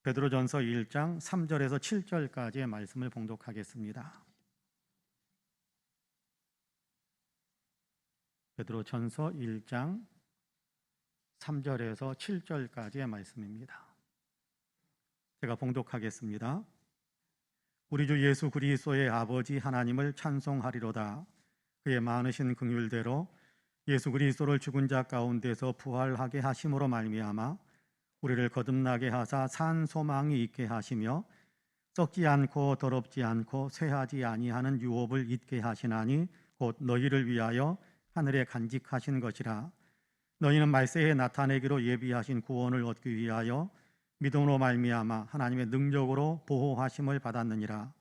베드로전서 1장 3절에서 7절까지의 말씀을 봉독하겠습니다. 베드로전서 1장 3절에서 7절까지의 말씀입니다. 제가 봉독하겠습니다. 우리 주 예수 그리스도의 아버지 하나님을 찬송하리로다. 그의 많으신 긍휼대로 예수 그리스도를 죽은 자 가운데서 부활하게 하심으로 말미암아 우리를 거듭나게 하사 산 소망이 있게 하시며 썩지 않고 더럽지 않고 쇠하지 아니하는 유업을 잊게 하시나니 곧 너희를 위하여 하늘에 간직하신 것이라. 너희는 말세에 나타내기로 예비하신 구원을 얻기 위하여 믿음으로 말미암아 하나님의 능력으로 보호하심을 받았느니라.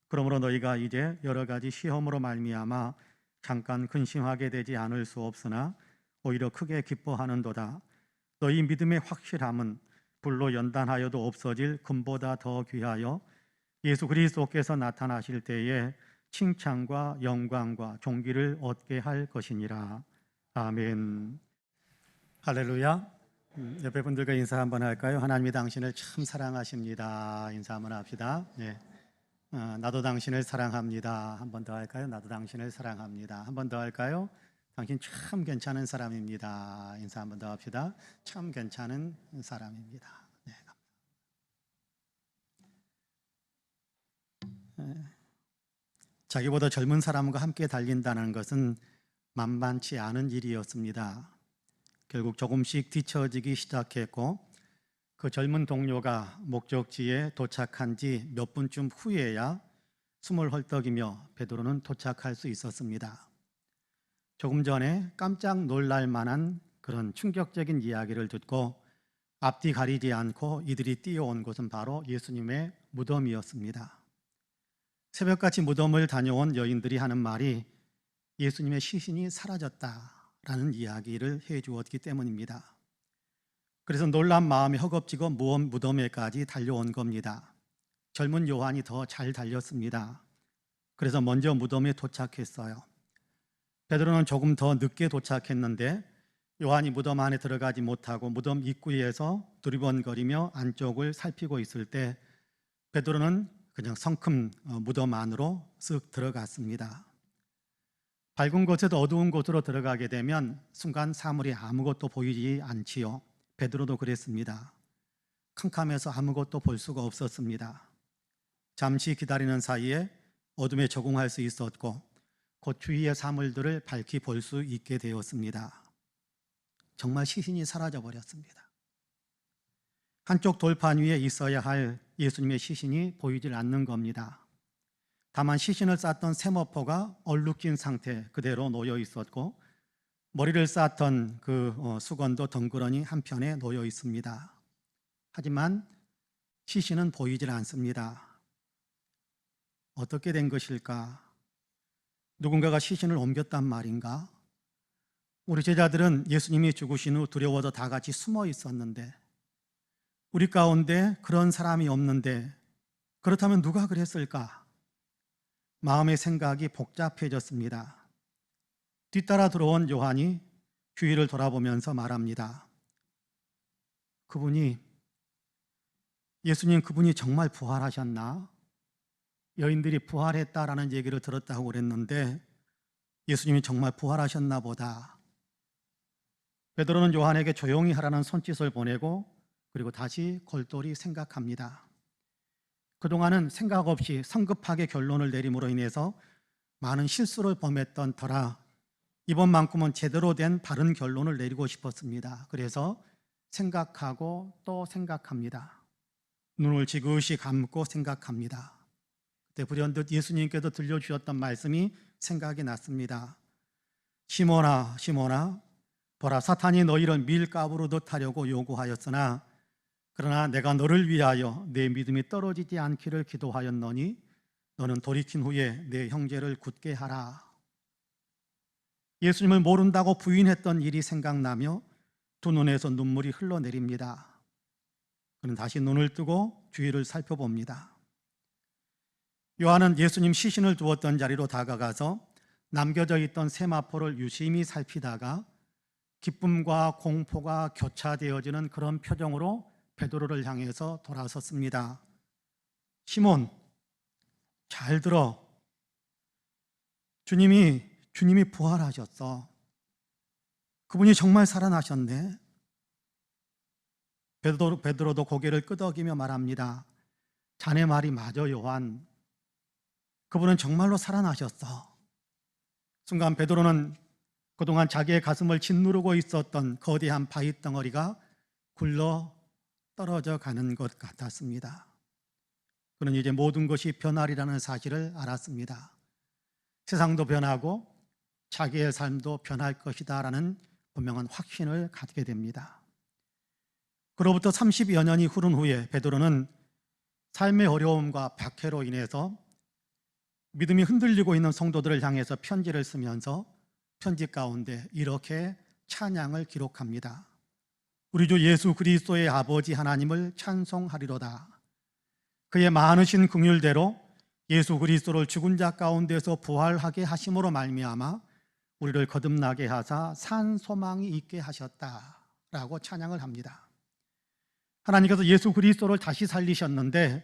그러므로 너희가 이제 여러 가지 시험으로 말미암아 잠깐 근심하게 되지 않을 수 없으나 오히려 크게 기뻐하는도다. 너희 믿음의 확실함은 불로 연단하여도 없어질 금보다 더 귀하여 예수 그리스도께서 나타나실 때에 칭찬과 영광과 존귀를 얻게 할 것이니라. 아멘. 할렐루야. 옆에 분들과 인사 한번 할까요? 하나님이 당신을 참 사랑하십니다. 인사 한번 합시다. 네. 나도 당신을 사랑합니다. 한 번 더 할까요? 나도 당신을 사랑합니다. 한 번 더 할까요? 당신 참 괜찮은 사람입니다. 인사 한 번 더 합시다. 참 괜찮은 사람입니다. 네. 자기보다 젊은 사람과 함께 달린다는 것은 만만치 않은 일이었습니다. 결국 조금씩 뒤처지기 시작했고 그 젊은 동료가 목적지에 도착한 지 몇 분쯤 후에야 숨을 헐떡이며 베드로는 도착할 수 있었습니다. 조금 전에 깜짝 놀랄 만한 그런 충격적인 이야기를 듣고 앞뒤 가리지 않고 이들이 뛰어온 곳은 바로 예수님의 무덤이었습니다. 새벽같이 무덤을 다녀온 여인들이 하는 말이 예수님의 시신이 사라졌다라는 이야기를 해주었기 때문입니다. 그래서 놀란 마음이 허겁지겁 무덤에까지 달려온 겁니다. 젊은 요한이 더 잘 달렸습니다. 그래서 먼저 무덤에 도착했어요. 베드로는 조금 더 늦게 도착했는데 요한이 무덤 안에 들어가지 못하고 무덤 입구에서 두리번거리며 안쪽을 살피고 있을 때 베드로는 그냥 성큼 무덤 안으로 쓱 들어갔습니다. 밝은 곳에도 어두운 곳으로 들어가게 되면 순간 사물이 아무것도 보이지 않지요. 베드로도 그랬습니다. 캄캄해서 아무것도 볼 수가 없었습니다. 잠시 기다리는 사이에 어둠에 적응할 수 있었고 곧 주위의 사물들을 밝히 볼 수 있게 되었습니다. 정말 시신이 사라져 버렸습니다. 한쪽 돌판 위에 있어야 할 예수님의 시신이 보이질 않는 겁니다. 다만 시신을 쌌던 세모포가 얼룩진 상태 그대로 놓여 있었고 머리를 쌌던 그 수건도 덩그러니 한편에 놓여 있습니다. 하지만 시신은 보이질 않습니다. 어떻게 된 것일까? 누군가가 시신을 옮겼단 말인가? 우리 제자들은 예수님이 죽으신 후 두려워서 다 같이 숨어 있었는데 우리 가운데 그런 사람이 없는데 그렇다면 누가 그랬을까? 마음의 생각이 복잡해졌습니다. 뒤따라 들어온 요한이 주위를 돌아보면서 말합니다. 예수님 그분이 정말 부활하셨나? 여인들이 부활했다라는 얘기를 들었다고 그랬는데 예수님이 정말 부활하셨나 보다. 베드로는 요한에게 조용히 하라는 손짓을 보내고 그리고 다시 골똘히 생각합니다. 그동안은 생각 없이 성급하게 결론을 내림으로 인해서 많은 실수를 범했던 터라 이번만큼은 제대로 된 바른 결론을 내리고 싶었습니다. 그래서 생각하고 또 생각합니다. 눈을 지그시 감고 생각합니다. 그때 불현듯 예수님께서 들려주셨던 말씀이 생각이 났습니다. 시몬아 시몬아 보라 사탄이 너희를 밀가부르듯 하려고 요구하였으나 그러나 내가 너를 위하여 내 믿음이 떨어지지 않기를 기도하였노니 너는 돌이킨 후에 내 형제를 굳게 하라. 예수님을 모른다고 부인했던 일이 생각나며 두 눈에서 눈물이 흘러내립니다. 그는 다시 눈을 뜨고 주위를 살펴봅니다. 요한은 예수님 시신을 두었던 자리로 다가가서 남겨져 있던 세마포를 유심히 살피다가 기쁨과 공포가 교차되어지는 그런 표정으로 베드로를 향해서 돌아섰습니다. 시몬, 잘 들어. 주님이 부활하셨어. 그분이 정말 살아나셨네. 베드로도 고개를 끄덕이며 말합니다. 자네 말이 맞아, 요한. 그분은 정말로 살아나셨어. 순간 베드로는 그동안 자기의 가슴을 짓누르고 있었던 거대한 바위 덩어리가 굴러 떨어져 가는 것 같았습니다. 그는 이제 모든 것이 변하리라는 사실을 알았습니다. 세상도 변하고 자기의 삶도 변할 것이다 라는 분명한 확신을 갖게 됩니다. 그로부터 30여 년이 흐른 후에 베드로는 삶의 어려움과 박해로 인해서 믿음이 흔들리고 있는 성도들을 향해서 편지를 쓰면서 편지 가운데 이렇게 찬양을 기록합니다. 우리 주 예수 그리스도의 아버지 하나님을 찬송하리로다. 그의 많으신 긍휼대로 예수 그리스도를 죽은 자 가운데서 부활하게 하심으로 말미암아 우리를 거듭나게 하사 산 소망이 있게 하셨다라고 찬양을 합니다. 하나님께서 예수 그리스도를 다시 살리셨는데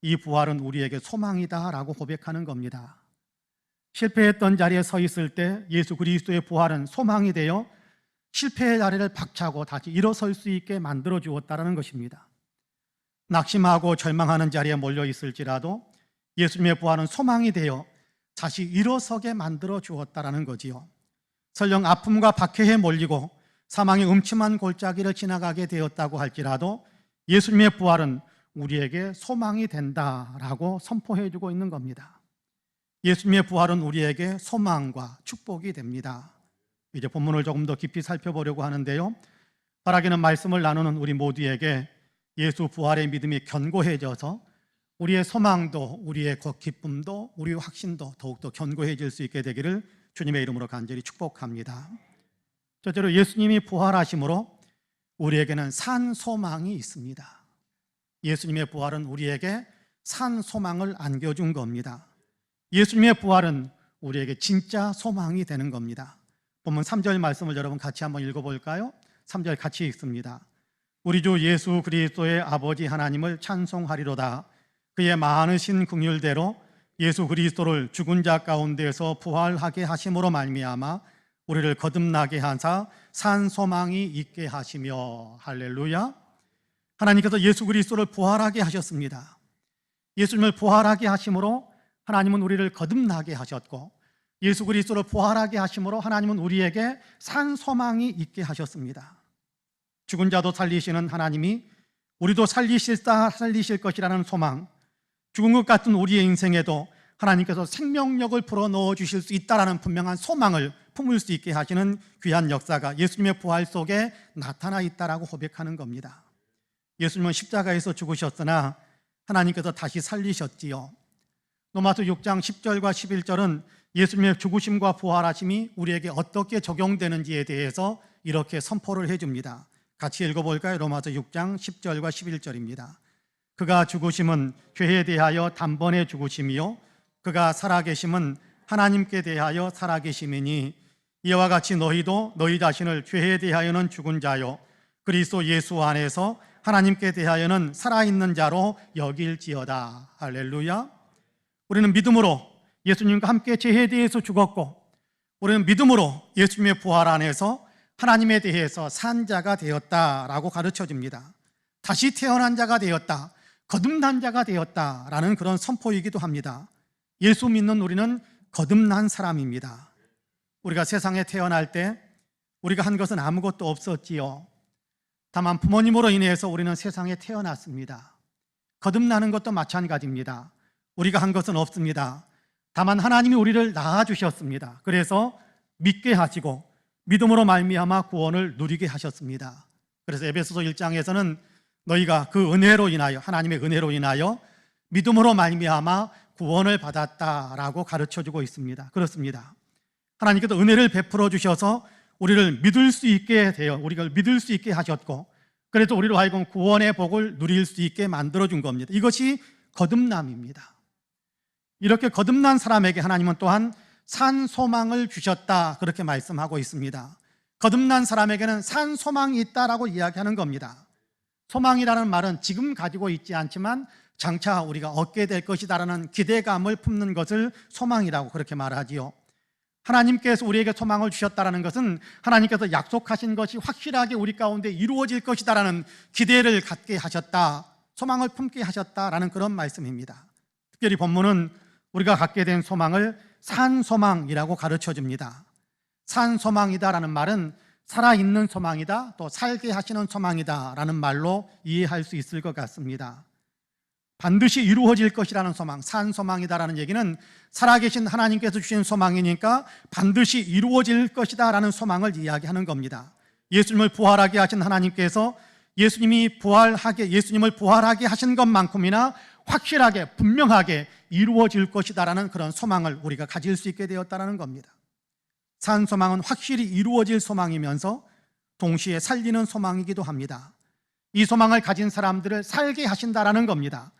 이 부활은 우리에게 소망이다라고 고백하는 겁니다. 실패했던 자리에 서 있을 때 예수 그리스도의 부활은 소망이 되어 실패의 자리를 박차고 다시 일어설 수 있게 만들어 주었다는 것입니다. 낙심하고 절망하는 자리에 몰려 있을지라도 예수님의 부활은 소망이 되어 다시 일어서게 만들어 주었다는 거지요. 설령 아픔과 박해에 몰리고 사망의 음침한 골짜기를 지나가게 되었다고 할지라도 예수님의 부활은 우리에게 소망이 된다라고 선포해 주고 있는 겁니다. 예수님의 부활은 우리에게 소망과 축복이 됩니다. 이제 본문을 조금 더 깊이 살펴보려고 하는데요, 바라기는 말씀을 나누는 우리 모두에게 예수 부활의 믿음이 견고해져서 우리의 소망도 우리의 기쁨도 우리의 확신도 더욱더 견고해질 수 있게 되기를 주님의 이름으로 간절히 축복합니다. 첫째로 예수님이 부활하심으로 우리에게는 산 소망이 있습니다. 예수님의 부활은 우리에게 산 소망을 안겨준 겁니다. 예수님의 부활은 우리에게 진짜 소망이 되는 겁니다. 본문 3절 말씀을 여러분 같이 한번 읽어볼까요? 3절 같이 읽습니다. 우리 주 예수 그리스도의 아버지 하나님을 찬송하리로다. 그의 많으신 긍휼대로 예수 그리스도를 죽은 자 가운데서 부활하게 하심으로 말미암아 우리를 거듭나게 하사 산 소망이 있게 하시며. 할렐루야. 하나님께서 예수 그리스도를 부활하게 하셨습니다. 예수님을 부활하게 하심으로 하나님은 우리를 거듭나게 하셨고, 예수 그리스도를 부활하게 하심으로 하나님은 우리에게 산 소망이 있게 하셨습니다. 죽은 자도 살리시는 하나님이 우리도 살리실 것이라는 소망, 죽은 것 같은 우리의 인생에도 하나님께서 생명력을 불어넣어 주실 수 있다는 분명한 소망을 품을 수 있게 하시는 귀한 역사가 예수님의 부활 속에 나타나 있다라고 고백하는 겁니다. 예수님은 십자가에서 죽으셨으나 하나님께서 다시 살리셨지요. 로마서 6장 10절과 11절은 예수님의 죽으심과 부활하심이 우리에게 어떻게 적용되는지에 대해서 이렇게 선포를 해줍니다. 같이 읽어볼까요? 로마서 6장 10절과 11절입니다. 그가 죽으심은 죄에 대하여 단번에 죽으심이요 그가 살아계심은 하나님께 대하여 살아계심이니 이와 같이 너희도 너희 자신을 죄에 대하여는 죽은 자요 그리스도 예수 안에서 하나님께 대하여는 살아있는 자로 여길지어다. 할렐루야. 우리는 믿음으로 예수님과 함께 죄에 대해서 죽었고, 우리는 믿음으로 예수님의 부활 안에서 하나님에 대해서 산 자가 되었다라고 가르쳐집니다. 다시 태어난 자가 되었다, 거듭난 자가 되었다라는 그런 선포이기도 합니다. 예수 믿는 우리는 거듭난 사람입니다. 우리가 세상에 태어날 때 우리가 한 것은 아무것도 없었지요. 다만 부모님으로 인해서 우리는 세상에 태어났습니다. 거듭나는 것도 마찬가지입니다. 우리가 한 것은 없습니다. 다만 하나님이 우리를 낳아주셨습니다. 그래서 믿게 하시고 믿음으로 말미암아 구원을 누리게 하셨습니다. 그래서 에베소서 1장에서는 너희가 그 은혜로 인하여, 하나님의 은혜로 인하여 믿음으로 말미암아 구원을 받았다라고 가르쳐주고 있습니다. 그렇습니다. 하나님께서 은혜를 베풀어 주셔서 우리를 믿을 수 있게 되어 우리가 믿을 수 있게 하셨고, 그래서 우리로 하여금 구원의 복을 누릴 수 있게 만들어준 겁니다. 이것이 거듭남입니다. 이렇게 거듭난 사람에게 하나님은 또한 산 소망을 주셨다, 그렇게 말씀하고 있습니다. 거듭난 사람에게는 산 소망이 있다라고 이야기하는 겁니다. 소망이라는 말은 지금 가지고 있지 않지만 장차 우리가 얻게 될 것이다라는 기대감을 품는 것을 소망이라고 그렇게 말하지요. 하나님께서 우리에게 소망을 주셨다는 것은 하나님께서 약속하신 것이 확실하게 우리 가운데 이루어질 것이다라는 기대를 갖게 하셨다, 소망을 품게 하셨다라는 그런 말씀입니다. 특별히 본문은 우리가 갖게 된 소망을 산소망이라고 가르쳐 줍니다. 산소망이다라는 말은 살아있는 소망이다, 또 살게 하시는 소망이다라는 말로 이해할 수 있을 것 같습니다. 반드시 이루어질 것이라는 소망, 산소망이다라는 얘기는 살아계신 하나님께서 주신 소망이니까 반드시 이루어질 것이다라는 소망을 이야기하는 겁니다. 예수님을 부활하게 하신 하나님께서 예수님을 부활하게 하신 것만큼이나 확실하게 분명하게 이루어질 것이다라는 그런 소망을 우리가 가질 수 있게 되었다는 겁니다. 산소망은 확실히 이루어질 소망이면서 동시에 살리는 소망이기도 합니다. 이 소망을 가진 사람들을 살게 하신다라는 겁니다.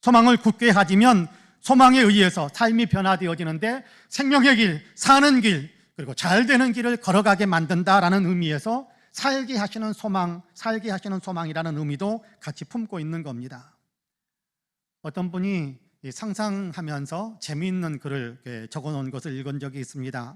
소망을 굳게 가지면 소망에 의해서 삶이 변화되어지는데 생명의 길, 사는 길, 그리고 잘 되는 길을 걸어가게 만든다라는 의미에서 살게 하시는 소망, 살게 하시는 소망이라는 의미도 같이 품고 있는 겁니다. 어떤 분이 상상하면서 재미있는 글을 적어놓은 것을 읽은 적이 있습니다.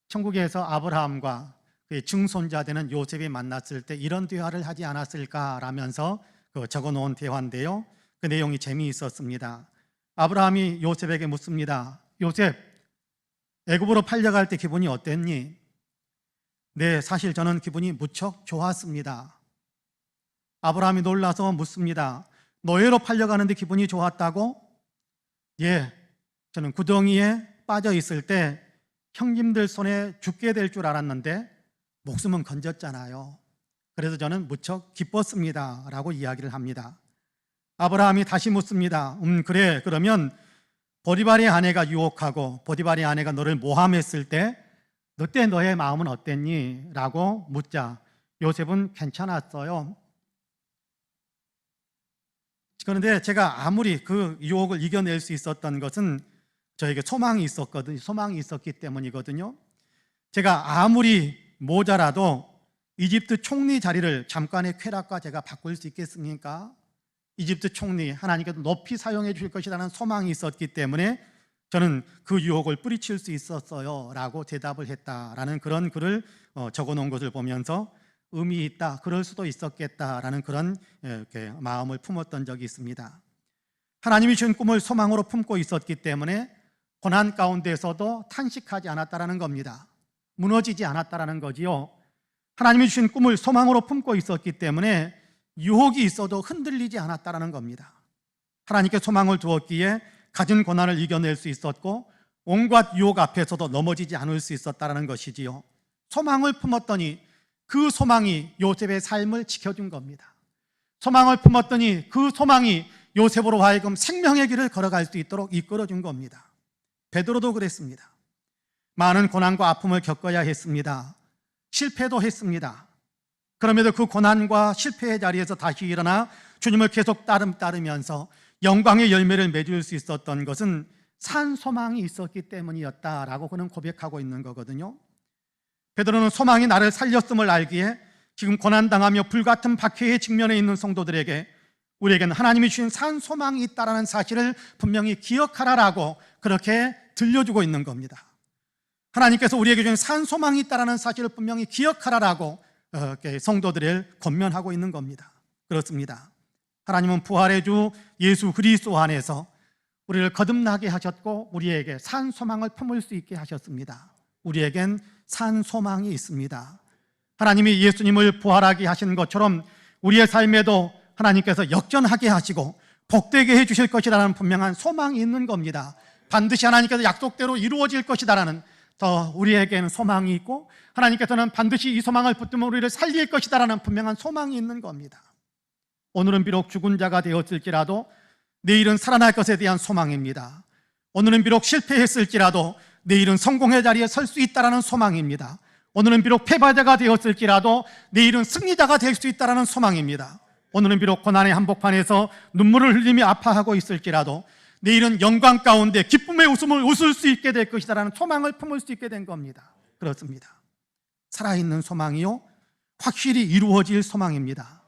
천국에서 아브라함과 그의 증손자 되는 요셉이 만났을 때 이런 대화를 하지 않았을까라면서 적어놓은 대화인데요, 그 내용이 재미있었습니다. 아브라함이 요셉에게 묻습니다. 요셉, 애굽으로 팔려갈 때 기분이 어땠니? 네, 사실 저는 기분이 무척 좋았습니다. 아브라함이 놀라서 묻습니다. 노예로 팔려가는데 기분이 좋았다고? 예, 저는 구덩이에 빠져 있을 때 형님들 손에 죽게 될 줄 알았는데 목숨은 건졌잖아요. 그래서 저는 무척 기뻤습니다 라고 이야기를 합니다. 아브라함이 다시 묻습니다. 그래, 그러면 보디발의 아내가 유혹하고 보디발의 아내가 너를 모함했을 때 그때 너의 마음은 어땠니? 라고 묻자 요셉은 괜찮았어요. 그런데 제가 아무리 그 유혹을 이겨낼 수 있었던 것은 저에게 소망이 있었기 때문이거든요. 제가 아무리 모자라도 이집트 총리 자리를 잠깐의 쾌락과 제가 바꿀 수 있겠습니까? 이집트 총리, 하나님께서 높이 사용해 주실 것이라는 소망이 있었기 때문에 저는 그 유혹을 뿌리칠 수 있었어요 라고 대답을 했다라는 그런 글을 적어놓은 것을 보면서 의미 있다, 그럴 수도 있었겠다라는 그런 이렇게 마음을 품었던 적이 있습니다. 하나님이 주신 꿈을 소망으로 품고 있었기 때문에 고난 가운데서도 탄식하지 않았다라는 겁니다. 무너지지 않았다라는 거지요. 하나님이 주신 꿈을 소망으로 품고 있었기 때문에 유혹이 있어도 흔들리지 않았다라는 겁니다. 하나님께 소망을 두었기에 가진 고난을 이겨낼 수 있었고 온갖 유혹 앞에서도 넘어지지 않을 수 있었다라는 것이지요. 소망을 품었더니 그 소망이 요셉의 삶을 지켜준 겁니다. 소망을 품었더니 그 소망이 요셉으로 하여금 생명의 길을 걸어갈 수 있도록 이끌어준 겁니다. 베드로도 그랬습니다. 많은 고난과 아픔을 겪어야 했습니다. 실패도 했습니다. 그럼에도 그 고난과 실패의 자리에서 다시 일어나 주님을 계속 따르면서 영광의 열매를 맺을 수 있었던 것은 산 소망이 있었기 때문이었다라고 그는 고백하고 있는 거거든요. 베드로는 소망이 나를 살렸음을 알기에 지금 고난당하며 불같은 박해의 직면에 있는 성도들에게 우리에게는 하나님이 주신 산 소망이 있다는 사실을 분명히 기억하라라고 그렇게 들려주고 있는 겁니다. 하나님께서 우리에게 주신 산 소망이 있다는 사실을 분명히 기억하라라고 성도들을 권면하고 있는 겁니다. 그렇습니다. 하나님은 부활의 주 예수 그리스도 안에서 우리를 거듭나게 하셨고 우리에게 산 소망을 품을 수 있게 하셨습니다. 우리에겐 산 소망이 있습니다. 하나님이 예수님을 부활하게 하신 것처럼 우리의 삶에도 하나님께서 역전하게 하시고 복되게 해주실 것이라는 분명한 소망이 있는 겁니다. 반드시 하나님께서 약속대로 이루어질 것이다라는 더 우리에게는 소망이 있고 하나님께서는 반드시 이 소망을 붙들면 우리를 살릴 것이다라는 분명한 소망이 있는 겁니다. 오늘은 비록 죽은 자가 되었을지라도 내일은 살아날 것에 대한 소망입니다. 오늘은 비록 실패했을지라도 내일은 성공의 자리에 설 수 있다는 소망입니다. 오늘은 비록 패배자가 되었을지라도 내일은 승리자가 될 수 있다는 소망입니다. 오늘은 비록 고난의 한복판에서 눈물을 흘리며 아파하고 있을지라도 내일은 영광 가운데 기쁨의 웃음을 웃을 수 있게 될 것이다라는 소망을 품을 수 있게 된 겁니다. 그렇습니다. 살아있는 소망이요 확실히 이루어질 소망입니다.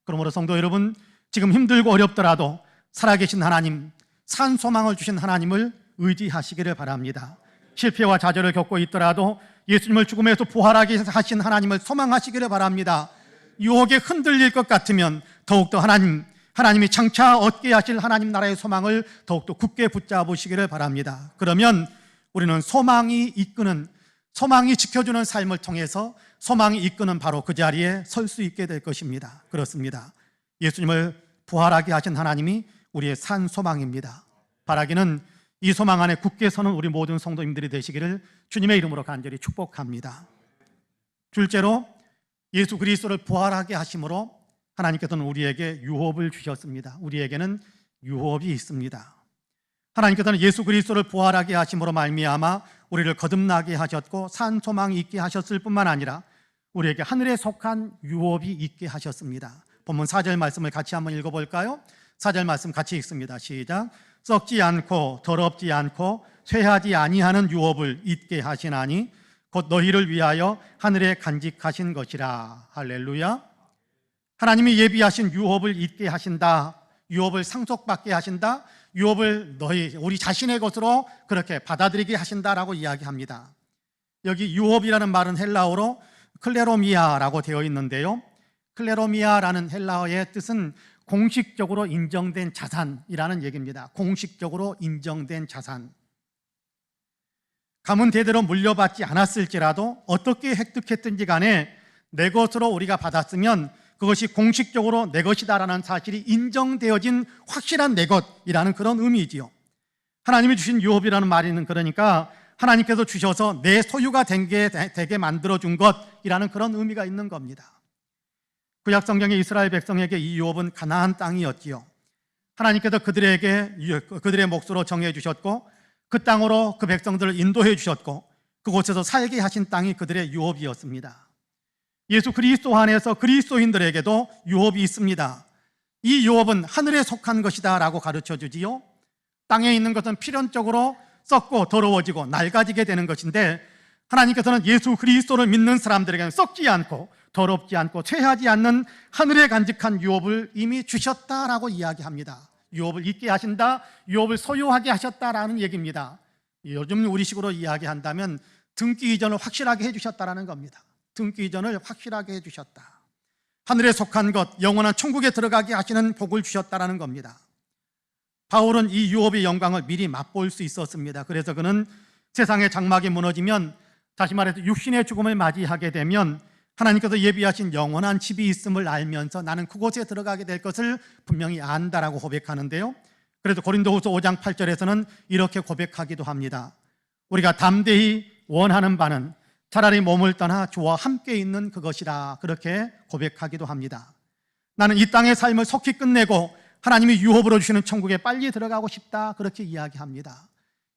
그러므로 성도 여러분, 지금 힘들고 어렵더라도 살아계신 하나님, 산 소망을 주신 하나님을 의지하시기를 바랍니다. 실패와 좌절을 겪고 있더라도 예수님을 죽음에서 부활하게 하신 하나님을 소망하시기를 바랍니다. 유혹에 흔들릴 것 같으면 더욱더 하나님이 장차 얻게 하실 하나님 나라의 소망을 더욱더 굳게 붙잡으시기를 바랍니다. 그러면 우리는 소망이 지켜주는 삶을 통해서 소망이 이끄는 바로 그 자리에 설 수 있게 될 것입니다. 그렇습니다. 예수님을 부활하게 하신 하나님이 우리의 산 소망입니다. 바라기는 이 소망 안에 굳게 서는 우리 모든 성도님들이 되시기를 주님의 이름으로 간절히 축복합니다. 둘째로, 예수 그리스도를 부활하게 하심으로 하나님께서는 우리에게 유업을 주셨습니다. 우리에게는 유업이 있습니다. 하나님께서는 예수 그리스도를 부활하게 하심으로 말미암아 우리를 거듭나게 하셨고 산 소망이 있게 하셨을 뿐만 아니라 우리에게 하늘에 속한 유업이 있게 하셨습니다. 본문 4절 말씀을 같이 한번 읽어볼까요? 4절 말씀 같이 읽습니다. 시작. 썩지 않고 더럽지 않고 쇠하지 아니하는 유업을 있게 하시나니 곧 너희를 위하여 하늘에 간직하신 것이라. 할렐루야. 하나님이 예비하신 유업을 있게 하신다. 유업을 상속받게 하신다. 유업을 우리 자신의 것으로 그렇게 받아들이게 하신다라고 이야기합니다. 여기 유업이라는 말은 헬라어로 클레로미아라고 되어 있는데요, 클레로미아라는 헬라어의 뜻은 공식적으로 인정된 자산이라는 얘기입니다. 공식적으로 인정된 자산. 가문 대대로 물려받지 않았을지라도 어떻게 획득했든지 간에 내 것으로 우리가 받았으면 그것이 공식적으로 내 것이다라는 사실이 인정되어진 확실한 내 것이라는 그런 의미이지요. 하나님이 주신 유업이라는 말은 그러니까 하나님께서 주셔서 내 소유가 되게 만들어준 것이라는 그런 의미가 있는 겁니다. 구약 성경의 이스라엘 백성에게 이 유업은 가나안 땅이었지요. 하나님께서 그들의 몫으로 정해 주셨고 그 땅으로 그 백성들을 인도해 주셨고 그곳에서 살게 하신 땅이 그들의 유업이었습니다. 예수 그리스도 안에서 그리스도인들에게도 유업이 있습니다. 이 유업은 하늘에 속한 것이다 라고 가르쳐 주지요. 땅에 있는 것은 필연적으로 썩고 더러워지고 낡아지게 되는 것인데 하나님께서는 예수 그리스도를 믿는 사람들에게는 썩지 않고 더럽지 않고 쇠하지 않는 하늘에 간직한 유업을 이미 주셨다라고 이야기합니다. 유업을 있게 하신다, 유업을 소유하게 하셨다라는 얘기입니다. 요즘 우리식으로 이야기한다면 등기 이전을 확실하게 해주셨다라는 겁니다. 등기 이전을 확실하게 해주셨다. 하늘에 속한 것, 영원한 천국에 들어가게 하시는 복을 주셨다라는 겁니다. 바울은 이 유업의 영광을 미리 맛볼 수 있었습니다. 그래서 그는 세상의 장막이 무너지면, 다시 말해서 육신의 죽음을 맞이하게 되면 하나님께서 예비하신 영원한 집이 있음을 알면서 나는 그곳에 들어가게 될 것을 분명히 안다라고 고백하는데요, 그래서 고린도후서 5장 8절에서는 이렇게 고백하기도 합니다. 우리가 담대히 원하는 바는 차라리 몸을 떠나 주와 함께 있는 그것이라, 그렇게 고백하기도 합니다. 나는 이 땅의 삶을 속히 끝내고 하나님이 유업으로 주시는 천국에 빨리 들어가고 싶다, 그렇게 이야기합니다.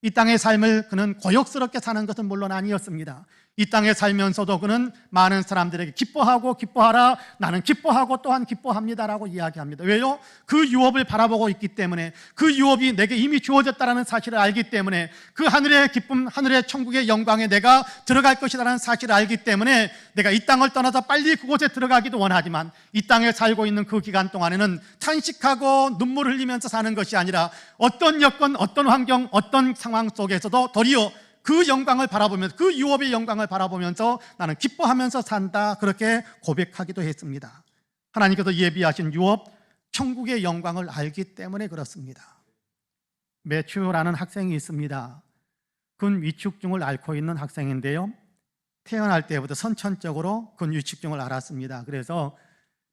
이 땅의 삶을 그는 고역스럽게 사는 것은 물론 아니었습니다. 이 땅에 살면서도 그는 많은 사람들에게 기뻐하라, 나는 기뻐하고 또한 기뻐합니다라고 이야기합니다. 왜요? 그 유업을 바라보고 있기 때문에, 그 유업이 내게 이미 주어졌다는 사실을 알기 때문에, 그 하늘의 기쁨, 하늘의 천국의 영광에 내가 들어갈 것이라는 사실을 알기 때문에 내가 이 땅을 떠나서 빨리 그곳에 들어가기도 원하지만 이 땅에 살고 있는 그 기간 동안에는 탄식하고 눈물을 흘리면서 사는 것이 아니라 어떤 여건, 어떤 환경, 어떤 상황 속에서도 도리어 그 영광을 바라보면서, 그 유업의 영광을 바라보면서 나는 기뻐하면서 산다, 그렇게 고백하기도 했습니다. 하나님께서 예비하신 유업, 천국의 영광을 알기 때문에 그렇습니다. 매튜라는 학생이 있습니다. 근위축증을 앓고 있는 학생인데요, 태어날 때부터 선천적으로 근위축증을 앓았습니다. 그래서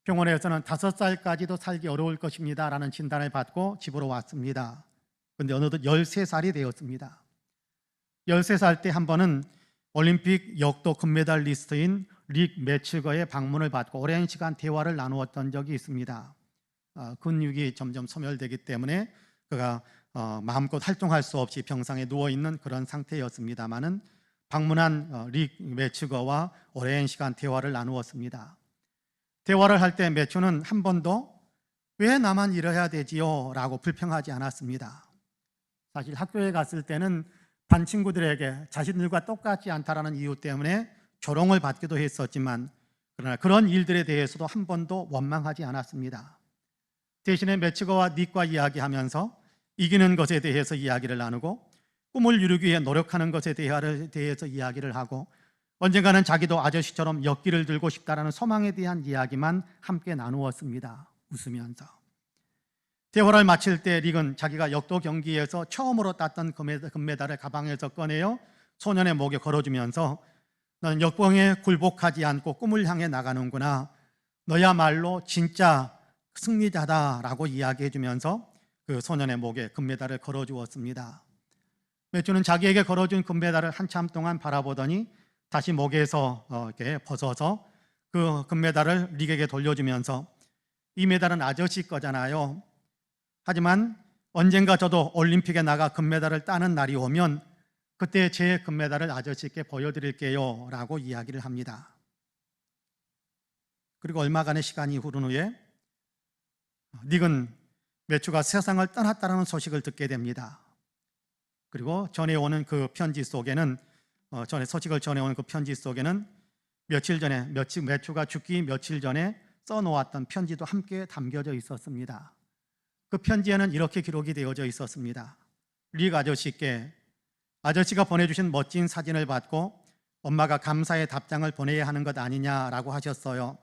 병원에서는 5살까지도 살기 어려울 것입니다 라는 진단을 받고 집으로 왔습니다. 그런데 어느덧 13살이 되었습니다. 13살 때 한 번은 올림픽 역도 금메달리스트인 릭 매칠거의 방문을 받고 오랜 시간 대화를 나누었던 적이 있습니다. 근육이 점점 소멸되기 때문에 그가 마음껏 활동할 수 없이 병상에 누워있는 그런 상태였습니다마는 방문한 릭 매칠거와 오랜 시간 대화를 나누었습니다. 대화를 할 때 매튜는 한 번도 왜 나만 이래야 되지요? 라고 불평하지 않았습니다. 사실 학교에 갔을 때는 반 친구들에게 자신들과 똑같지 않다라는 이유 때문에 조롱을 받기도 했었지만 그러나 그런 일들에 대해서도 한 번도 원망하지 않았습니다. 대신에 매치거와 닉과 이야기하면서 이기는 것에 대해서 이야기를 나누고 꿈을 이루기 위해 노력하는 것에 대해서 이야기를 하고 언젠가는 자기도 아저씨처럼 역기를 들고 싶다라는 소망에 대한 이야기만 함께 나누었습니다. 웃으면서. 대화를 마칠 때 릭은 자기가 역도 경기에서 처음으로 땄던 금메달을 가방에서 꺼내어 소년의 목에 걸어주면서 너는 역병에 굴복하지 않고 꿈을 향해 나가는구나. 너야말로 진짜 승리자다라고 이야기해주면서 그 소년의 목에 금메달을 걸어주었습니다. 매튜는 자기에게 걸어준 금메달을 한참 동안 바라보더니 다시 목에서 이렇게 벗어서 그 금메달을 릭에게 돌려주면서 이 메달은 아저씨 거잖아요. 하지만 언젠가 저도 올림픽에 나가 금메달을 따는 날이 오면 그때 제 금메달을 아저씨께 보여드릴게요 라고 이야기를 합니다. 그리고 얼마간의 시간이 흐른 후에 닉은 매튜가 세상을 떠났다는 소식을 듣게 됩니다. 그리고 전해오는 그 편지 속에는 소식을 전해오는 그 편지 속에는 며칠 전에 매튜가 죽기 며칠 전에 써놓았던 편지도 함께 담겨져 있었습니다. 그 편지에는 이렇게 기록이 되어져 있었습니다. 릭 아저씨께 아저씨가 보내주신 멋진 사진을 받고 엄마가 감사의 답장을 보내야 하는 것 아니냐라고 하셨어요.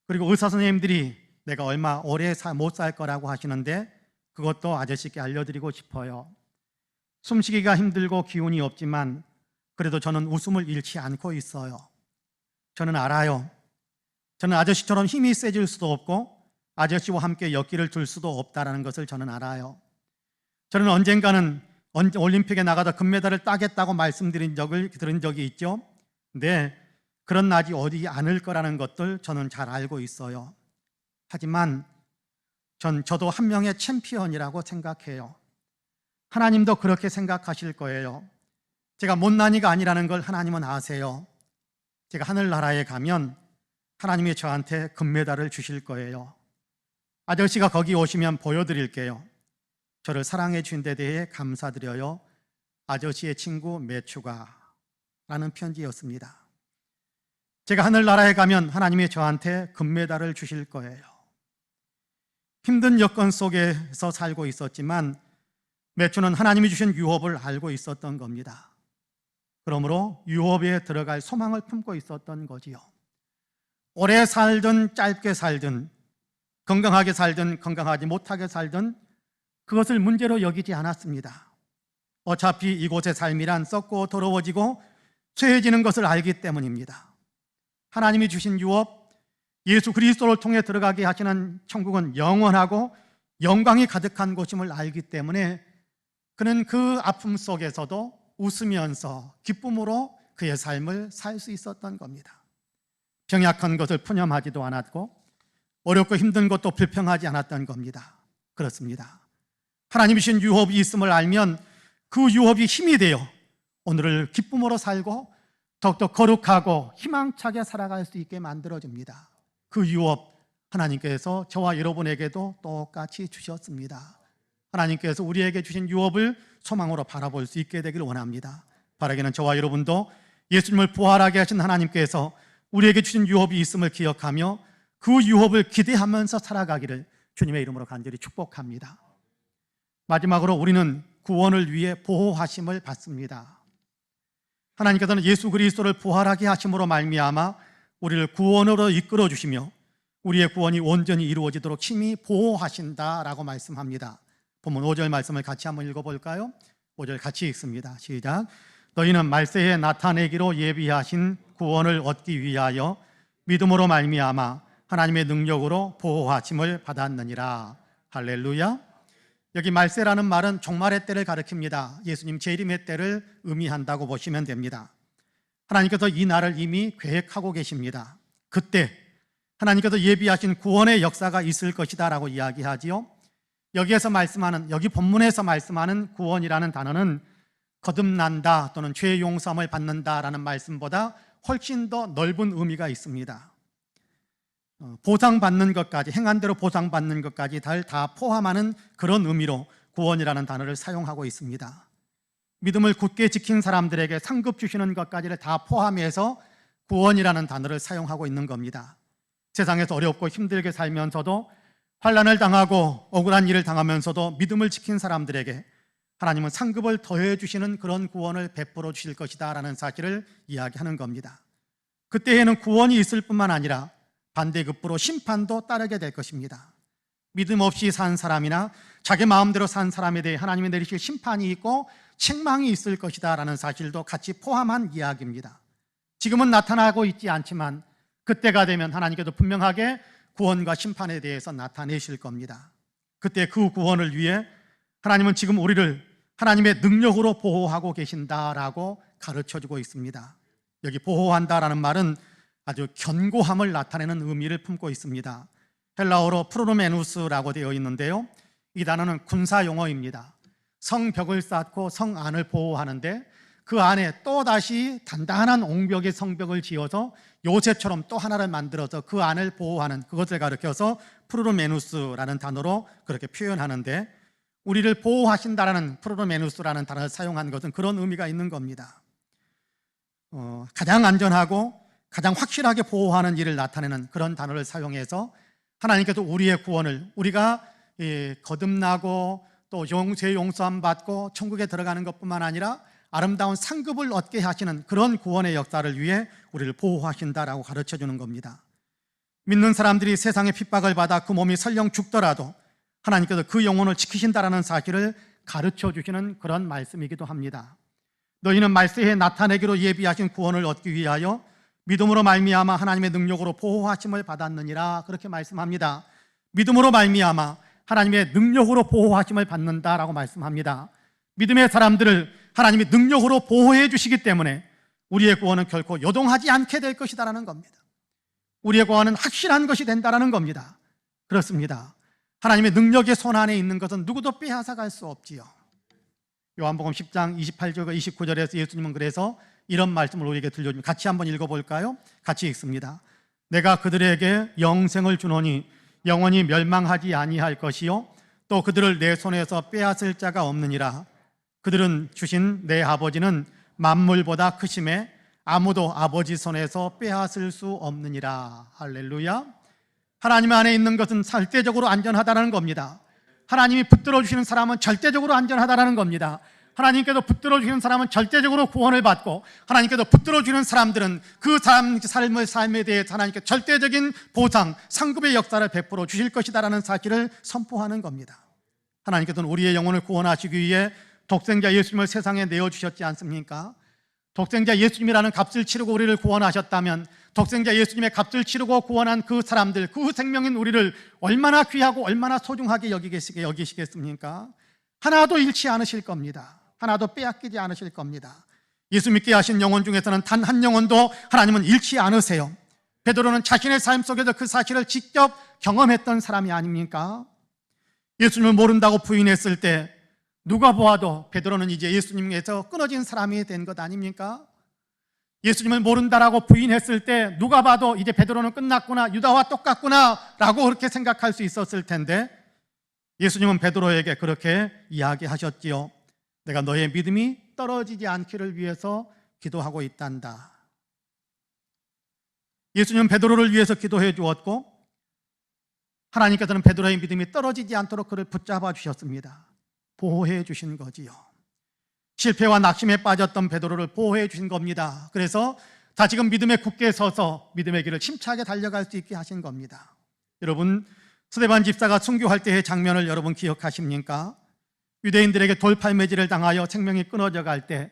그리고 의사 선생님들이 내가 얼마 오래 못 살 거라고 하시는데 그것도 아저씨께 알려드리고 싶어요. 숨쉬기가 힘들고 기운이 없지만 그래도 저는 웃음을 잃지 않고 있어요. 저는 알아요. 저는 아저씨처럼 힘이 세질 수도 없고 아저씨와 함께 역기를 들 수도 없다는 것을 저는 알아요. 저는 언젠가는 올림픽에 나가다 금메달을 따겠다고 들은 적이 있죠. 근데 그런 날이 오지 않을 거라는 것들 저는 잘 알고 있어요. 하지만 저도 한 명의 챔피언이라고 생각해요. 하나님도 그렇게 생각하실 거예요. 제가 못난이가 아니라는 걸 하나님은 아세요. 제가 하늘나라에 가면 하나님이 저한테 금메달을 주실 거예요. 아저씨가 거기 오시면 보여드릴게요. 저를 사랑해 주신 데 대해 감사드려요. 아저씨의 친구 매튜가 라는 편지였습니다. 제가 하늘나라에 가면 하나님이 저한테 금메달을 주실 거예요. 힘든 여건 속에서 살고 있었지만 매튜는 하나님이 주신 유업을 알고 있었던 겁니다. 그러므로 유업에 들어갈 소망을 품고 있었던 거지요. 오래 살든 짧게 살든 건강하게 살든 건강하지 못하게 살든 그것을 문제로 여기지 않았습니다. 어차피 이곳의 삶이란 썩고 더러워지고 쇠해지는 것을 알기 때문입니다. 하나님이 주신 유업, 예수 그리스도를 통해 들어가게 하시는 천국은 영원하고 영광이 가득한 곳임을 알기 때문에 그는 그 아픔 속에서도 웃으면서 기쁨으로 그의 삶을 살 수 있었던 겁니다. 병약한 것을 푸념하지도 않았고 어렵고 힘든 것도 불평하지 않았던 겁니다. 그렇습니다. 하나님이 주신 유업이 있음을 알면 그 유업이 힘이 되어 오늘을 기쁨으로 살고 더욱더 거룩하고 희망차게 살아갈 수 있게 만들어줍니다. 그 유업 하나님께서 저와 여러분에게도 똑같이 주셨습니다. 하나님께서 우리에게 주신 유업을 소망으로 바라볼 수 있게 되기를 원합니다. 바라기는 저와 여러분도 예수님을 부활하게 하신 하나님께서 우리에게 주신 유업이 있음을 기억하며 그 유업을 기대하면서 살아가기를 주님의 이름으로 간절히 축복합니다. 마지막으로 우리는 구원을 위해 보호하심을 받습니다. 하나님께서는 예수 그리스도를 부활하게 하심으로 말미암아 우리를 구원으로 이끌어 주시며 우리의 구원이 온전히 이루어지도록 심히 보호하신다라고 말씀합니다. 본문 5절 말씀을 같이 한번 읽어볼까요? 5절 같이 읽습니다. 시작. 너희는 말세에 나타내기로 예비하신 구원을 얻기 위하여 믿음으로 말미암아 하나님의 능력으로 보호하심을 받았느니라. 할렐루야. 여기 말세라는 말은 종말의 때를 가리킵니다. 예수님 재림의 때를 의미한다고 보시면 됩니다. 하나님께서 이 날을 이미 계획하고 계십니다. 그때 하나님께서 예비하신 구원의 역사가 있을 것이다 라고 이야기하지요. 여기 본문에서 말씀하는 구원이라는 단어는 거듭난다 또는 죄 용서함을 받는다라는 말씀보다 훨씬 더 넓은 의미가 있습니다. 보상받는 것까지, 행한 대로 보상받는 것까지 다 포함하는 그런 의미로 구원이라는 단어를 사용하고 있습니다. 믿음을 굳게 지킨 사람들에게 상급 주시는 것까지를 다 포함해서 구원이라는 단어를 사용하고 있는 겁니다. 세상에서 어렵고 힘들게 살면서도 환난을 당하고 억울한 일을 당하면서도 믿음을 지킨 사람들에게 하나님은 상급을 더해 주시는 그런 구원을 베풀어 주실 것이다 라는 사실을 이야기하는 겁니다. 그때에는 구원이 있을 뿐만 아니라 반대급부로 심판도 따르게 될 것입니다. 믿음 없이 산 사람이나 자기 마음대로 산 사람에 대해 하나님이 내리실 심판이 있고 책망이 있을 것이다 라는 사실도 같이 포함한 이야기입니다. 지금은 나타나고 있지 않지만 그때가 되면 하나님께서 분명하게 구원과 심판에 대해서 나타내실 겁니다. 그때 그 구원을 위해 하나님은 지금 우리를 하나님의 능력으로 보호하고 계신다라고 가르쳐주고 있습니다. 여기 보호한다라는 말은 아주 견고함을 나타내는 의미를 품고 있습니다. 헬라어로 프로르메누스라고 되어 있는데요, 이 단어는 군사 용어입니다. 성벽을 쌓고 성 안을 보호하는데 그 안에 또다시 단단한 옹벽의 성벽을 지어서 요새처럼 또 하나를 만들어서 그 안을 보호하는, 그것을 가리켜서 프루르메누스라는 단어로 그렇게 표현하는데, 우리를 보호하신다라는 프루르메누스라는 단어를 사용한 것은 그런 의미가 있는 겁니다. 가장 안전하고 가장 확실하게 보호하는 일을 나타내는 그런 단어를 사용해서 하나님께서 우리의 구원을, 우리가 거듭나고 또 죄 용서함 받고 천국에 들어가는 것뿐만 아니라 아름다운 상급을 얻게 하시는 그런 구원의 역사를 위해 우리를 보호하신다라고 가르쳐주는 겁니다. 믿는 사람들이 세상의 핍박을 받아 그 몸이 설령 죽더라도 하나님께서 그 영혼을 지키신다라는 사실을 가르쳐주시는 그런 말씀이기도 합니다. 너희는 말세에 나타내기로 예비하신 구원을 얻기 위하여 믿음으로 말미암아 하나님의 능력으로 보호하심을 받았느니라, 그렇게 말씀합니다. 믿음으로 말미암아 하나님의 능력으로 보호하심을 받는다라고 말씀합니다. 믿음의 사람들을 하나님이 능력으로 보호해 주시기 때문에 우리의 구원은 결코 요동하지 않게 될 것이다라는 겁니다. 우리의 구원은 확실한 것이 된다라는 겁니다. 그렇습니다. 하나님의 능력의 손 안에 있는 것은 누구도 빼앗아갈 수 없지요. 요한복음 10장 28절과 29절에서 예수님은 그래서 이런 말씀을 우리에게 들려줍니다. 같이 한번 읽어볼까요? 같이 읽습니다. 내가 그들에게 영생을 주노니 영원히 멸망하지 아니할 것이요 또 그들을 내 손에서 빼앗을 자가 없느니라. 그들은 주신 내 아버지는 만물보다 크심에 아무도 아버지 손에서 빼앗을 수 없느니라. 할렐루야. 하나님 안에 있는 것은 절대적으로 안전하다는 겁니다. 하나님이 붙들어 주시는 사람은 절대적으로 안전하다는 겁니다. 하나님께서 붙들어 주시는 사람은 절대적으로 구원을 받고, 하나님께서 붙들어 주시는 사람들은 그 사람 삶에 대해 하나님께 절대적인 보상, 상급의 역사를 베풀어 주실 것이다라는 사실을 선포하는 겁니다. 하나님께서는 우리의 영혼을 구원하시기 위해 독생자 예수님을 세상에 내어주셨지 않습니까? 독생자 예수님이라는 값을 치르고 우리를 구원하셨다면 독생자 예수님의 값을 치르고 구원한 그 사람들, 그 생명인 우리를 얼마나 귀하고 얼마나 소중하게 여기시겠습니까? 하나도 잃지 않으실 겁니다. 하나도 빼앗기지 않으실 겁니다. 예수 믿게 하신 영혼 중에서는 단 한 영혼도 하나님은 잃지 않으세요. 베드로는 자신의 삶 속에서 그 사실을 직접 경험했던 사람이 아닙니까? 예수님을 모른다고 부인했을 때 누가 보아도 베드로는 이제 예수님에서 끊어진 사람이 된 것 아닙니까? 예수님을 모른다라고 부인했을 때 누가 봐도 이제 베드로는 끝났구나, 유다와 똑같구나 라고 그렇게 생각할 수 있었을 텐데, 예수님은 베드로에게 그렇게 이야기하셨지요. 내가 너의 믿음이 떨어지지 않기를 위해서 기도하고 있단다. 예수님은 베드로를 위해서 기도해 주었고, 하나님께서는 베드로의 믿음이 떨어지지 않도록 그를 붙잡아 주셨습니다. 보호해 주신 거지요. 실패와 낙심에 빠졌던 베드로를 보호해 주신 겁니다. 그래서 다시금 믿음에 굳게 서서 믿음의 길을 힘차게 달려갈 수 있게 하신 겁니다. 여러분, 스데반 집사가 순교할 때의 장면을 여러분 기억하십니까? 유대인들에게 돌팔매질을 당하여 생명이 끊어져 갈 때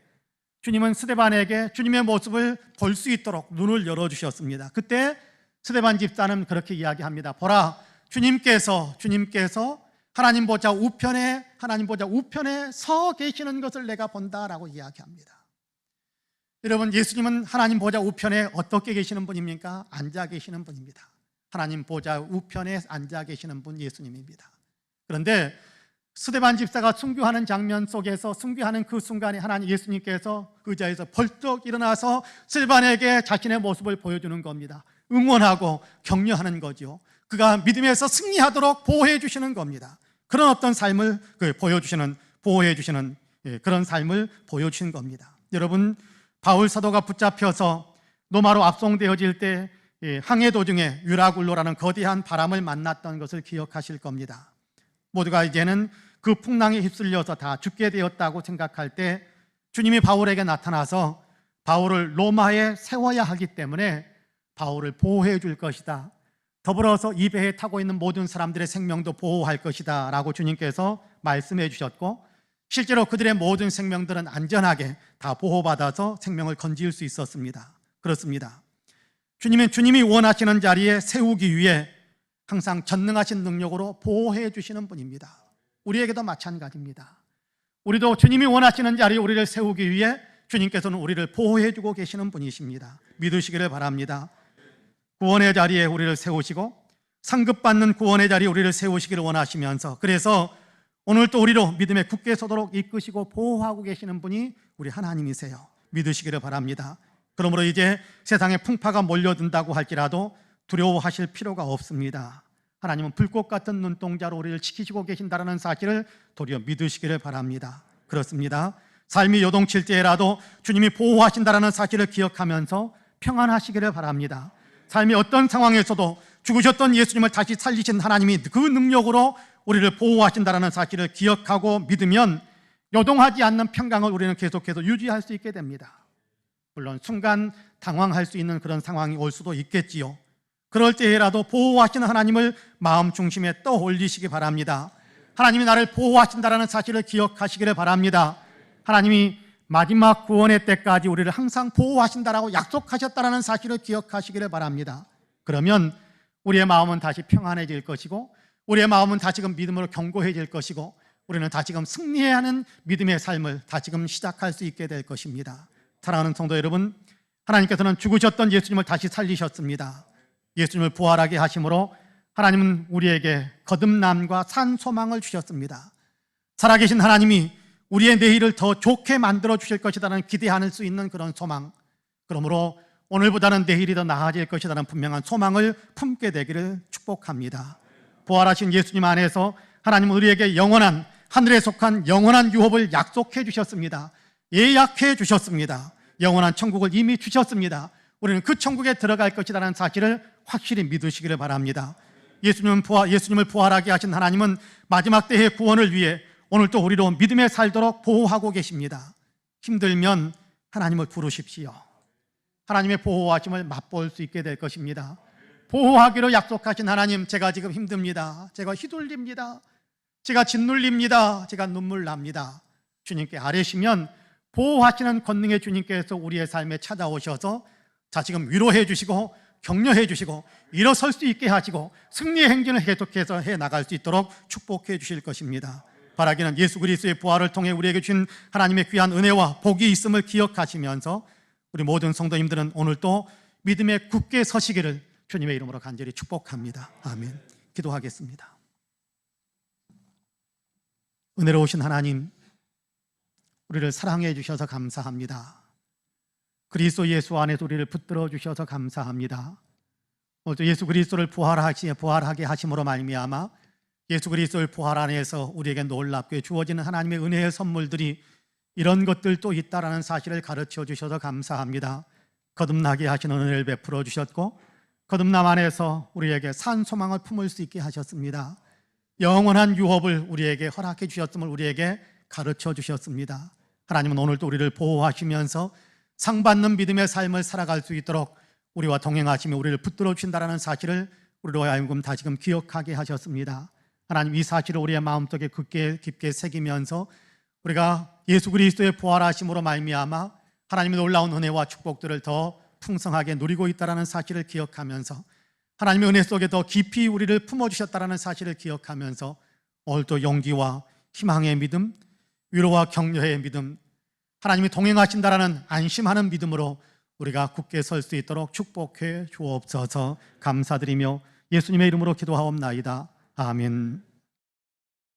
주님은 스데반에게 주님의 모습을 볼 수 있도록 눈을 열어주셨습니다. 그때 스데반 집사는 그렇게 이야기합니다. 보라, 주님께서 하나님 보좌 우편에 서 계시는 것을 내가 본다라고 이야기합니다. 여러분, 예수님은 하나님 보좌 우편에 어떻게 계시는 분입니까? 앉아 계시는 분입니다. 하나님 보좌 우편에 앉아 계시는 분 예수님입니다. 그런데 스데반 집사가 순교하는 장면 속에서, 순교하는 그 순간에 하나님 예수님께서 그 자리에서 벌떡 일어나서 스데반에게 자신의 모습을 보여주는 겁니다. 응원하고 격려하는 거죠. 그가 믿음에서 승리하도록 보호해 주시는 겁니다. 그런 어떤 삶을 보여주시는, 보호해 주시는 그런 삶을 보여주신 겁니다. 여러분, 바울 사도가 붙잡혀서 노마로 압송되어질 때 항해 도중에 유라굴로라는 거대한 바람을 만났던 것을 기억하실 겁니다. 모두가 이제는 그 풍랑에 휩쓸려서 다 죽게 되었다고 생각할 때 주님이 바울에게 나타나서 바울을 로마에 세워야 하기 때문에 바울을 보호해 줄 것이다. 더불어서 이 배에 타고 있는 모든 사람들의 생명도 보호할 것이다 라고 주님께서 말씀해 주셨고, 실제로 그들의 모든 생명들은 안전하게 다 보호받아서 생명을 건질 수 있었습니다. 그렇습니다. 주님은 주님이 원하시는 자리에 세우기 위해 항상 전능하신 능력으로 보호해 주시는 분입니다. 우리에게도 마찬가지입니다. 우리도 주님이 원하시는 자리에 우리를 세우기 위해 주님께서는 우리를 보호해 주고 계시는 분이십니다. 믿으시기를 바랍니다. 구원의 자리에 우리를 세우시고 상급받는 구원의 자리에 우리를 세우시기를 원하시면서, 그래서 오늘 또 우리로 믿음에 굳게 서도록 이끄시고 보호하고 계시는 분이 우리 하나님이세요. 믿으시기를 바랍니다. 그러므로 이제 세상에 풍파가 몰려든다고 할지라도 두려워하실 필요가 없습니다. 하나님은 불꽃 같은 눈동자로 우리를 지키시고 계신다는 사실을 도리어 믿으시기를 바랍니다. 그렇습니다. 삶이 요동칠 때라도 주님이 보호하신다는 사실을 기억하면서 평안하시기를 바랍니다. 삶이 어떤 상황에서도 죽으셨던 예수님을 다시 살리신 하나님이 그 능력으로 우리를 보호하신다는 사실을 기억하고 믿으면 요동하지 않는 평강을 우리는 계속해서 유지할 수 있게 됩니다. 물론 순간 당황할 수 있는 그런 상황이 올 수도 있겠지요. 그럴 때라도 보호하시는 하나님을 마음 중심에 떠올리시기 바랍니다. 하나님이 나를 보호하신다는 사실을 기억하시기를 바랍니다. 하나님이 마지막 구원의 때까지 우리를 항상 보호하신다라고 약속하셨다는 사실을 기억하시기를 바랍니다. 그러면 우리의 마음은 다시 평안해질 것이고, 우리의 마음은 다시금 믿음으로 견고해질 것이고, 우리는 다시금 승리해야 하는 믿음의 삶을 다시금 시작할 수 있게 될 것입니다. 사랑하는 성도 여러분, 하나님께서는 죽으셨던 예수님을 다시 살리셨습니다. 예수님을 부활하게 하심으로 하나님은 우리에게 거듭남과 산 소망을 주셨습니다. 살아계신 하나님이 우리의 내일을 더 좋게 만들어 주실 것이라는 기대할 수 있는 그런 소망, 그러므로 오늘보다는 내일이 더 나아질 것이라는 분명한 소망을 품게 되기를 축복합니다. 부활하신 예수님 안에서 하나님은 우리에게 영원한, 하늘에 속한 영원한 유업을 약속해 주셨습니다. 예약해 주셨습니다. 영원한 천국을 이미 주셨습니다. 우리는 그 천국에 들어갈 것이라는 사실을 확실히 믿으시기를 바랍니다. 예수님을 부활하게 하신 하나님은 마지막 때의 구원을 위해 오늘 또 우리로 믿음에 살도록 보호하고 계십니다. 힘들면 하나님을 부르십시오. 하나님의 보호하심을 맛볼 수 있게 될 것입니다. 보호하기로 약속하신 하나님, 제가 지금 힘듭니다. 제가 휘둘립니다. 제가 짓눌립니다. 제가 눈물 납니다. 주님께 아뢰시면 보호하시는 권능의 주님께서 우리의 삶에 찾아오셔서 다시금 위로해 주시고 격려해 주시고 일어설 수 있게 하시고 승리의 행진을 계속해서 해나갈 수 있도록 축복해 주실 것입니다. 바라기는 예수 그리스도의 부활을 통해 우리에게 주신 하나님의 귀한 은혜와 복이 있음을 기억하시면서 우리 모든 성도님들은 오늘 또 믿음에 굳게 서시기를 주님의 이름으로 간절히 축복합니다. 아멘. 기도하겠습니다. 은혜로우신 하나님, 우리를 사랑해 주셔서 감사합니다. 그리스도 예수 안에서 우리를 붙들어 주셔서 감사합니다. 오늘도 예수 그리스도를 부활하게 하심으로 말미암아 예수 그리스도의 부활 안에서 우리에게 놀랍게 주어지는 하나님의 은혜의 선물들이 이런 것들도 있다라는 사실을 가르쳐 주셔서 감사합니다. 거듭나게 하시는 은혜를 베풀어 주셨고 거듭남 안에서 우리에게 산 소망을 품을 수 있게 하셨습니다. 영원한 유업을 우리에게 허락해 주셨음을 우리에게 가르쳐 주셨습니다. 하나님은 오늘도 우리를 보호하시면서 상받는 믿음의 삶을 살아갈 수 있도록 우리와 동행하시며 우리를 붙들어 주신다는 사실을 우리로 하여금 다시금 기억하게 하셨습니다. 하나님, 이 사실을 우리의 마음속에 깊게 새기면서 우리가 예수 그리스도의 부활하심으로 말미암아 하나님의 놀라운 은혜와 축복들을 더 풍성하게 누리고 있다는 사실을 기억하면서 하나님의 은혜 속에 더 깊이 우리를 품어주셨다는 사실을 기억하면서 오늘도 용기와 희망의 믿음, 위로와 격려의 믿음, 하나님이 동행하신다라는 안심하는 믿음으로 우리가 굳게 설 수 있도록 축복해 주옵소서. 감사드리며 예수님의 이름으로 기도하옵나이다. 아멘.